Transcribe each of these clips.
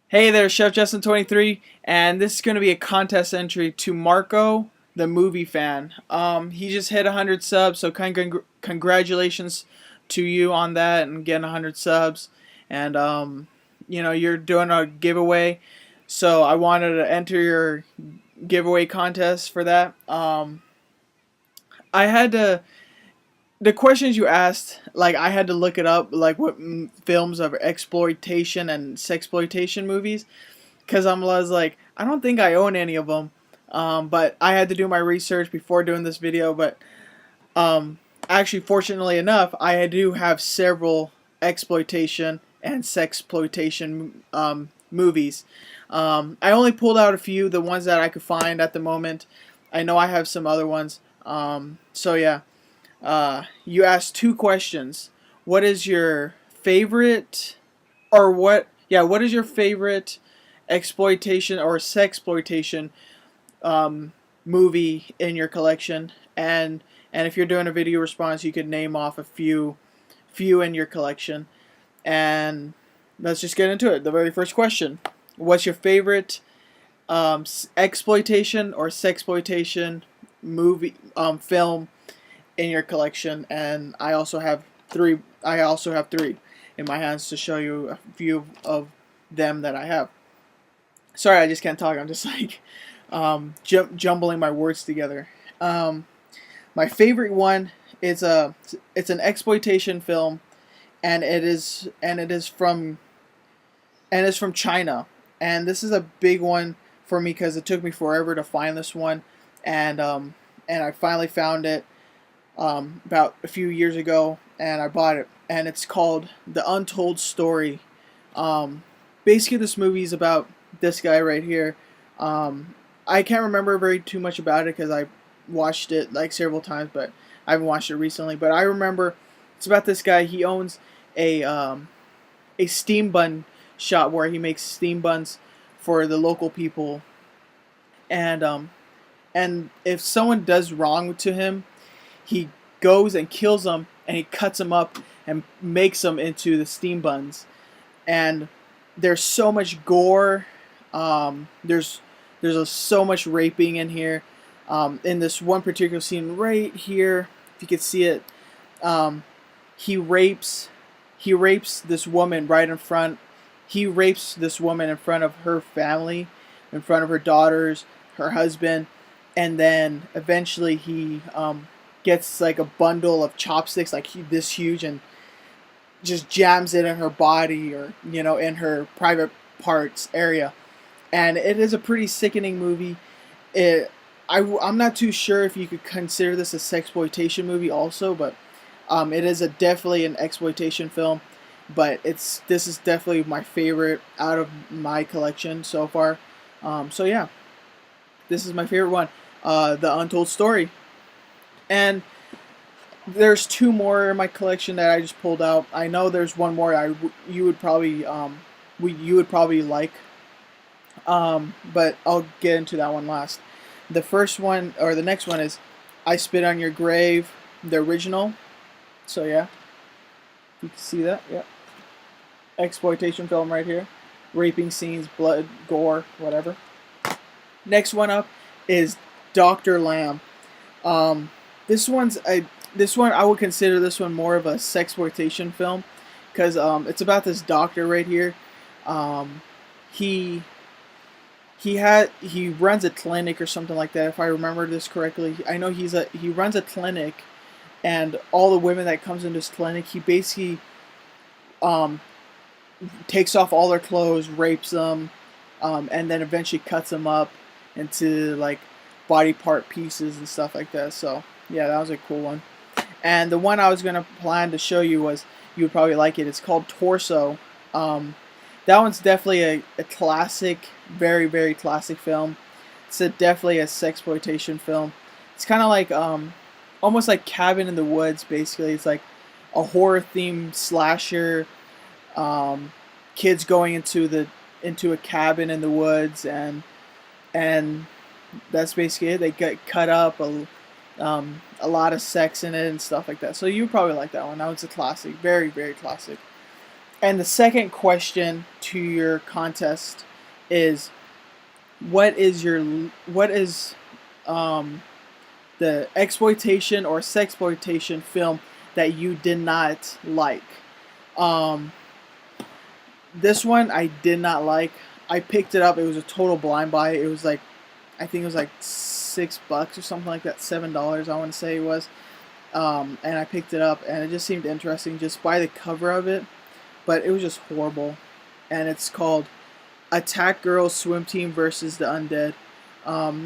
Hey there, Chef Justin 23, and this is going to be a contest entry to Marco, the movie fan. He just hit 100 subs, so congratulations to you on that and getting 100 subs. And you're doing a giveaway, so I wanted to enter your giveaway contest for that. I had to the questions you asked, like I had to look it up, like what films of exploitation and sexploitation movies, because was like, I don't think I own any of them. But I had to do my research before doing this video. But um, actually, fortunately enough, I do have several exploitation and sexploitation movies. I only pulled out a few, the ones that I could find at the moment. I know I have some other ones. So yeah, you asked two questions. What is your favorite, or what? Yeah, what is your favorite exploitation or sexploitation movie in your collection? And if you're doing a video response, you could name off a few in your collection. And let's just get into it. The very first question: what's your favorite exploitation or sexploitation movie film in your collection? And I also have three. I also have three in my hands to show you a few of them that I have. Sorry, I just can't talk. I'm just like jumbling my words together. My favorite one is it's an exploitation film, and it is from China. And this is a big one for me because it took me forever to find this one, and I finally found it about a few years ago, and I bought it. And it's called The Untold Story. Basically, this movie is about this guy right here. I can't remember very too much about it because I watched it like several times, but I haven't watched it recently. But I remember it's about this guy. He owns a steam bun shop where he makes steam buns for the local people. And if someone does wrong to him, he goes and kills them, and he cuts them up and makes them into the steam buns. And there's so much gore. There's so much raping in here. In this one particular scene right here, if you could see it, he rapes this woman right in front. He rapes this woman in front of her family, in front of her daughters, her husband, and then eventually he gets like a bundle of chopsticks like this huge and just jams it in her body, or in her private parts area. And it is a pretty sickening movie. I'm not too sure if you could consider this a sexploitation movie also, but it is definitely an exploitation film. But this is definitely my favorite out of my collection so far. So yeah, this is my favorite one, The Untold Story. And there's two more in my collection that I just pulled out. I know there's one more you would probably like, but I'll get into that one last. The first one, or the next one, is I Spit on Your Grave, the original. So yeah, you can see that. Yeah, exploitation film right here, raping scenes, blood, gore, whatever. Next one up is Dr. Lamb. This one I would consider this one more of a sexploitation film, because it's about this doctor right here. He runs a clinic or something like that, if I remember this correctly. I know he runs a clinic, and all the women that comes into his clinic, he basically takes off all their clothes, rapes them, and then eventually cuts them up into like body part pieces and stuff like that. So yeah, that was a cool one. And the one I was gonna plan to show you was, you would probably like it. It's called Torso. That one's definitely a classic, very, very classic film. It's definitely a sexploitation film. It's kind of like almost like Cabin in the Woods. Basically, it's like a horror themed slasher. Kids going into a cabin in the woods, and that's basically it. They get cut up, a lot of sex in it and stuff like that. So you probably like that one. That one's a classic, very, very classic. And the second question to your contest is, what is um, the exploitation or sexploitation film that you did not like? Um, this one I did not like. I picked it up. It was a total blind buy. It was like, I think it was like $6 or something like that, $7 I want to say it was. And I picked it up, and it just seemed interesting just by the cover of it, but it was just horrible. And it's called Attack Girls Swim Team versus the Undead.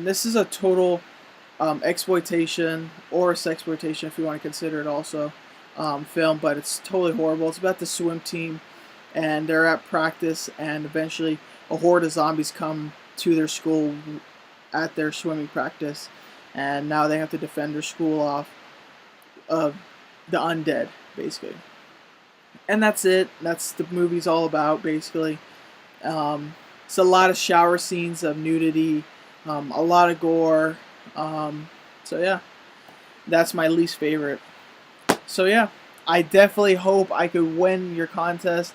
This is a total exploitation or sexploitation, if you want to consider it also, film, but it's totally horrible. It's about the swim team, and they're at practice, and eventually a horde of zombies come to their school at their swimming practice, and now they have to defend their school off of the undead, basically. And that's it. That's the movie's all about, basically. It's a lot of shower scenes of nudity, a lot of gore. So yeah, that's my least favorite. So yeah, I definitely hope I could win your contest.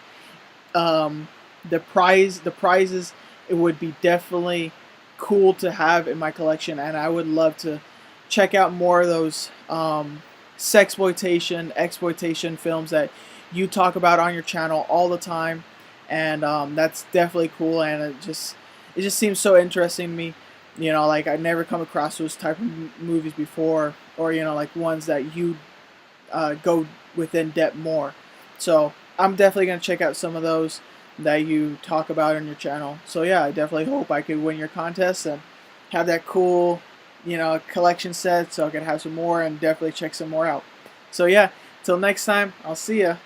The prizes, it would be definitely cool to have in my collection, and I would love to check out more of those sexploitation, exploitation films that you talk about on your channel all the time, and that's definitely cool, and it just seems so interesting to me. You know, like I never come across those type of movies before, or you know, like ones that you go within depth more. So I'm definitely gonna check out some of those that you talk about on your channel. So yeah, I definitely hope I could win your contest and have that cool, you know, collection set, so I can have some more and definitely check some more out. So yeah, till next time, I'll see ya.